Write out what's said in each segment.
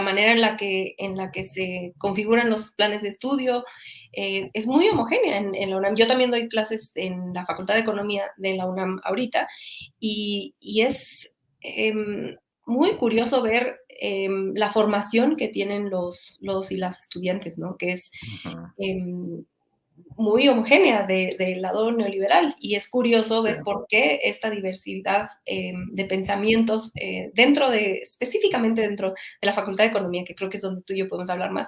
manera en la que se configuran los planes de estudio es muy homogénea en la UNAM. Yo también doy clases en la Facultad de Economía de la UNAM ahorita y es muy curioso ver la formación que tienen los y las estudiantes, ¿no? Que es Ujú. muy homogénea del lado neoliberal y es curioso Sí. ver por qué esta diversidad de pensamientos específicamente dentro de la Facultad de Economía, que creo que es donde tú y yo podemos hablar más,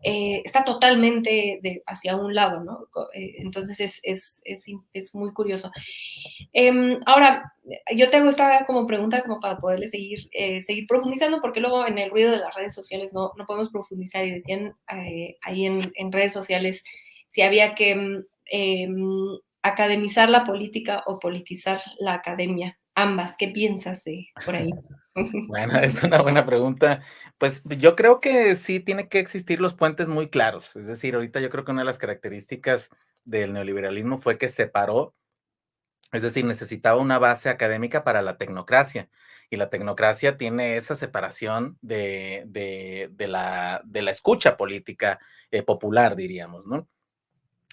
está totalmente hacia un lado, ¿no? Entonces es muy curioso. Ahora, yo te hago esta como pregunta como para poderle seguir profundizando, porque luego en el ruido de las redes sociales no podemos profundizar y decían ahí en redes sociales si había que academizar la política o politizar la academia. Ambas, ¿qué piensas de por ahí? Bueno, es una buena pregunta. Pues, yo creo que sí tiene que existir los puentes muy claros. Es decir, ahorita yo creo que una de las características del neoliberalismo fue que separó, es decir, necesitaba una base académica para la tecnocracia, y la tecnocracia tiene esa separación de la escucha política, popular, diríamos, ¿no?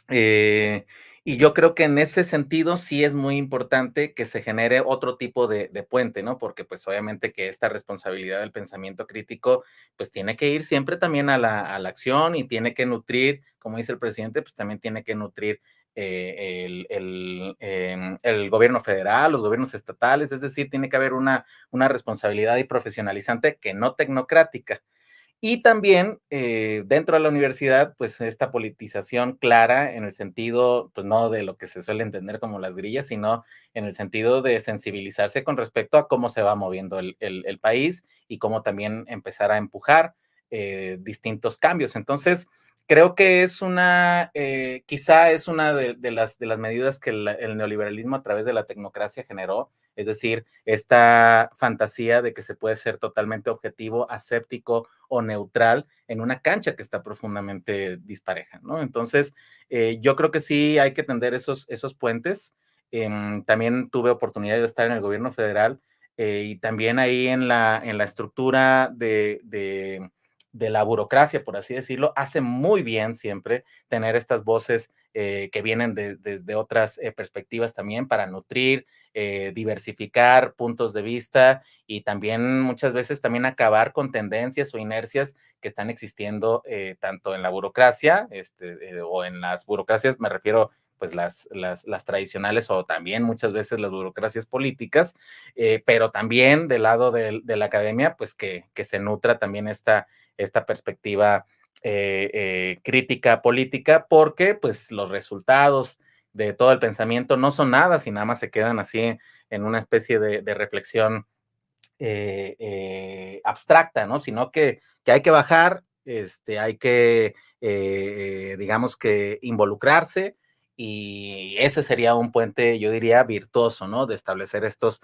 Eh, y yo creo que en ese sentido sí es muy importante que se genere otro tipo de puente, ¿no? Porque, pues, obviamente que esta responsabilidad del pensamiento crítico, pues, tiene que ir siempre también a la acción y tiene que nutrir, como dice el presidente, pues, también tiene que nutrir, el gobierno federal, los gobiernos estatales, es decir, tiene que haber una responsabilidad y profesionalizante que no tecnocrática. Y también, dentro de la universidad, pues, esta politización clara en el sentido, pues, no de lo que se suele entender como las grillas, sino en el sentido de sensibilizarse con respecto a cómo se va moviendo el país y cómo también empezar a empujar, distintos cambios. Entonces, creo que quizá es una de las medidas que el neoliberalismo a través de la tecnocracia generó, es decir, esta fantasía de que se puede ser totalmente objetivo, aséptico o neutral en una cancha que está profundamente dispareja, ¿no? Entonces, yo creo que sí hay que tender esos puentes. También tuve oportunidad de estar en el gobierno federal, y también ahí en la estructura de la burocracia, por así decirlo, hace muy bien siempre tener estas voces, que vienen desde otras perspectivas también para nutrir, diversificar puntos de vista y también muchas veces también acabar con tendencias o inercias que están existiendo, tanto en la burocracia, o en las burocracias, me refiero pues las tradicionales o también muchas veces las burocracias políticas, pero también del lado de la academia, pues que se nutra también esta perspectiva, crítica política, porque pues los resultados de todo el pensamiento no son nada, si nada más se quedan así en una especie de reflexión, abstracta, ¿no? Sino que hay que bajar, hay que, digamos que involucrarse y ese sería un puente, yo diría, virtuoso, ¿no? De establecer estos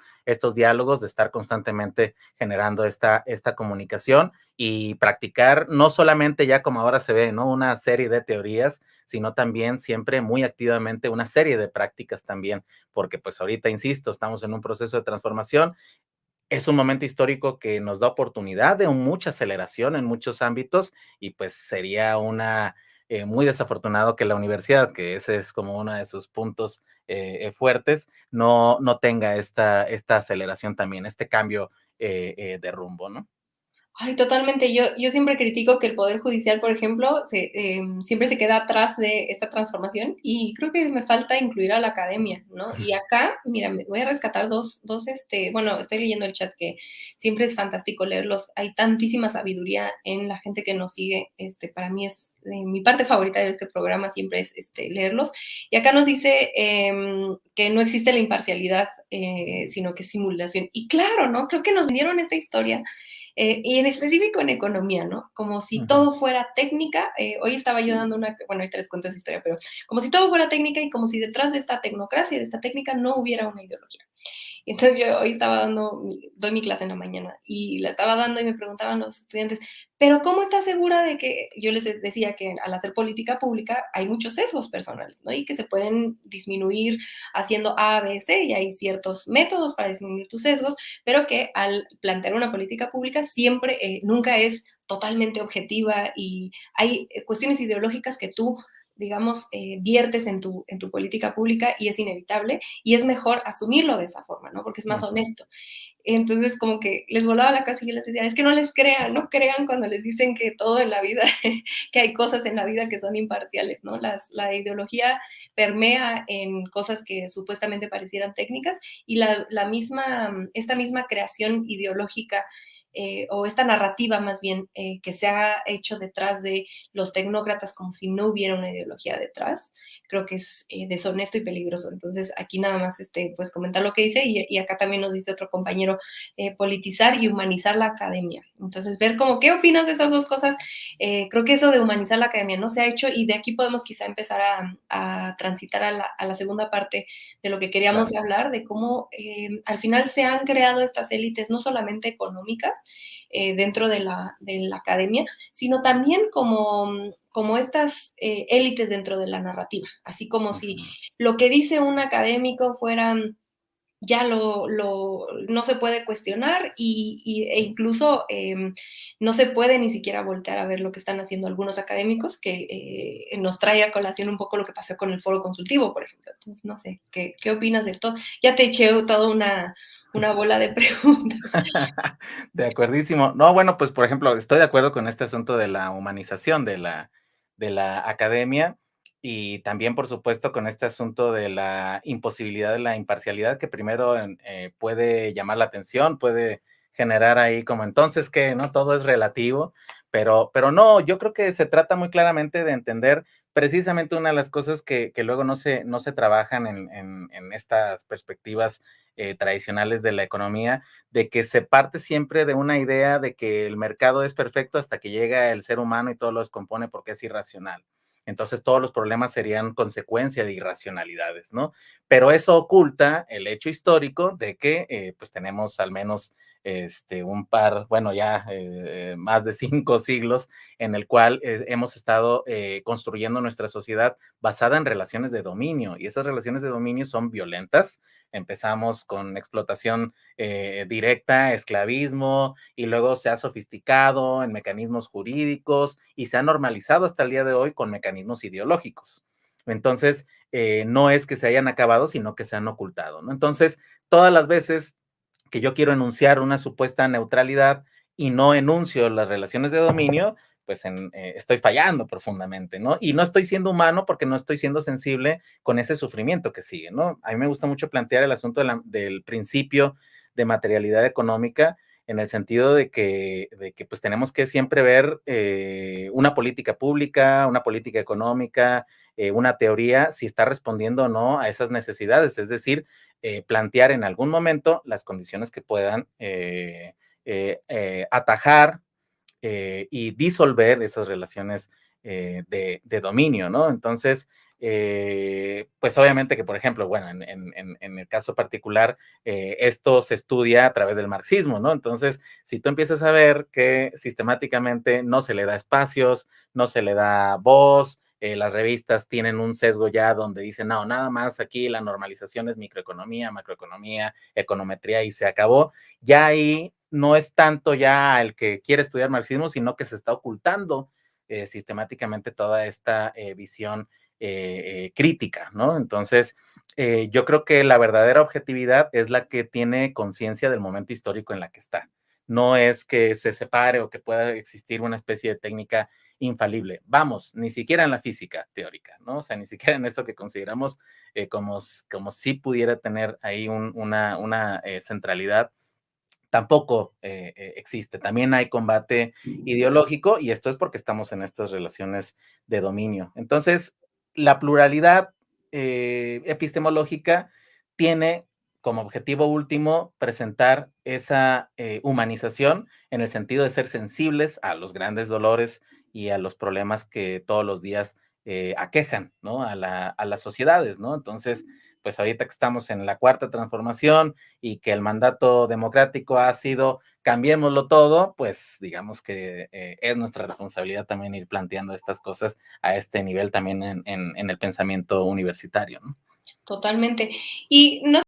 diálogos, de estar constantemente generando esta comunicación y practicar no solamente ya como ahora se ve, ¿no? Una serie de teorías, sino también siempre muy activamente una serie de prácticas también, porque pues ahorita, insisto, estamos en un proceso de transformación, es un momento histórico que nos da oportunidad de mucha aceleración en muchos ámbitos y pues sería muy desafortunado que la universidad, que ese es como uno de sus puntos fuertes, no tenga esta aceleración también, este cambio de rumbo, ¿no? Ay, totalmente. Yo siempre critico que el Poder Judicial, por ejemplo, siempre se queda atrás de esta transformación y creo que me falta incluir a la academia, ¿no? Y acá, mira, me voy a rescatar bueno, estoy leyendo el chat que siempre es fantástico leerlos. Hay tantísima sabiduría en la gente que nos sigue. Para mí es mi parte favorita de este programa siempre es leerlos. Y acá nos dice que no existe la imparcialidad, sino que es simulación. Y claro, ¿no? Creo que nos vendieron esta historia y en específico en economía, ¿no? Como si Ujú. todo fuera técnica. Hoy estaba yo dando bueno, ahorita les cuento esa historia, pero como si todo fuera técnica y como si detrás de esta tecnocracia, de esta técnica, no hubiera una ideología. Y entonces yo hoy doy mi clase en la mañana y la estaba dando y me preguntaban los estudiantes, pero ¿cómo estás segura de que, yo les decía que al hacer política pública hay muchos sesgos personales, ¿no? Y que se pueden disminuir haciendo A, B, C, y hay ciertos métodos para disminuir tus sesgos, pero que al plantear una política pública siempre, nunca es totalmente objetiva y hay cuestiones ideológicas que tú, digamos, viertes en tu política pública y es inevitable y es mejor asumirlo de esa forma, ¿no? Porque es más Ujú. honesto. Entonces, como que les volaba la casa y yo les decía, es que no les crean, no crean cuando les dicen que todo en la vida, que hay cosas en la vida que son imparciales, ¿no? La ideología permea en cosas que supuestamente parecieran técnicas y esta misma creación ideológica o esta narrativa más bien que se ha hecho detrás de los tecnócratas como si no hubiera una ideología detrás, creo que es deshonesto y peligroso. Entonces, aquí nada más pues comentar lo que dice y acá también nos dice otro compañero, politizar y humanizar la academia. Entonces, ver como, ¿qué opinas de esas dos cosas? Creo que eso de humanizar la academia no se ha hecho y de aquí podemos quizá empezar a transitar a la segunda parte de lo que queríamos Claro. hablar, de cómo al final se han creado estas élites no solamente económicas dentro de la academia, sino también como estas élites dentro de la narrativa, así como si Ujú. lo que dice un académico fuera ya no se puede cuestionar e incluso no se puede ni siquiera voltear a ver lo que están haciendo algunos académicos, que nos trae a colación un poco lo que pasó con el foro consultivo, por ejemplo. Entonces, no sé, ¿qué opinas de todo? Ya te eché toda una bola de preguntas. De acuerdísimo. No, bueno, pues, por ejemplo, estoy de acuerdo con este asunto de la humanización de la academia y también, por supuesto, con este asunto de la imposibilidad de la imparcialidad que primero puede llamar la atención, puede generar ahí como entonces que no todo es relativo, pero no, yo creo que se trata muy claramente de entender precisamente una de las cosas que luego no se trabajan en estas perspectivas tradicionales de la economía, de que se parte siempre de una idea de que el mercado es perfecto hasta que llega el ser humano y todo lo descompone porque es irracional. Entonces todos los problemas serían consecuencia de irracionalidades, ¿no? Pero eso oculta el hecho histórico de que pues tenemos al menos un par, bueno, ya más de 5 siglos en el cual hemos estado construyendo nuestra sociedad basada en relaciones de dominio y esas relaciones de dominio son violentas. Empezamos con explotación directa, esclavismo, y luego se ha sofisticado en mecanismos jurídicos y se ha normalizado hasta el día de hoy con mecanismos ideológicos. Entonces, no es que se hayan acabado, sino que se han ocultado, ¿no? Entonces, todas las veces que yo quiero enunciar una supuesta neutralidad y no enuncio las relaciones de dominio, pues estoy fallando profundamente, ¿no? Y no estoy siendo humano porque no estoy siendo sensible con ese sufrimiento que sigue, ¿no? A mí me gusta mucho plantear el asunto del principio de materialidad económica en el sentido de que pues tenemos que siempre ver una política pública, una política económica, una teoría, si está respondiendo o no a esas necesidades, es decir, plantear en algún momento las condiciones que puedan atajar y disolver esas relaciones de dominio, ¿no? Entonces, pues obviamente que, por ejemplo, bueno, en el caso particular, esto se estudia a través del marxismo, ¿no? Entonces, si tú empiezas a ver que sistemáticamente no se le da espacios, no se le da voz, las revistas tienen un sesgo ya donde dicen, no, nada más aquí la normalización es microeconomía, macroeconomía, econometría y se acabó. Ya ahí no es tanto ya el que quiere estudiar marxismo, sino que se está ocultando sistemáticamente toda esta visión crítica, ¿no? Entonces, yo creo que la verdadera objetividad es la que tiene conciencia del momento histórico en la que está. No es que se separe o que pueda existir una especie de técnica infalible. Vamos, ni siquiera en la física teórica, ¿no? O sea, ni siquiera en eso que consideramos como si pudiera tener ahí una centralidad tampoco existe. También hay combate ideológico y esto es porque estamos en estas relaciones de dominio. Entonces, la pluralidad epistemológica tiene como objetivo último presentar esa humanización en el sentido de ser sensibles a los grandes dolores y a los problemas que todos los días aquejan, ¿no? A las sociedades, ¿no? Entonces, pues ahorita que estamos en la cuarta transformación y que el mandato democrático ha sido cambiémoslo todo, pues digamos que es nuestra responsabilidad también ir planteando estas cosas a este nivel también en el pensamiento universitario, ¿no? Totalmente. Y no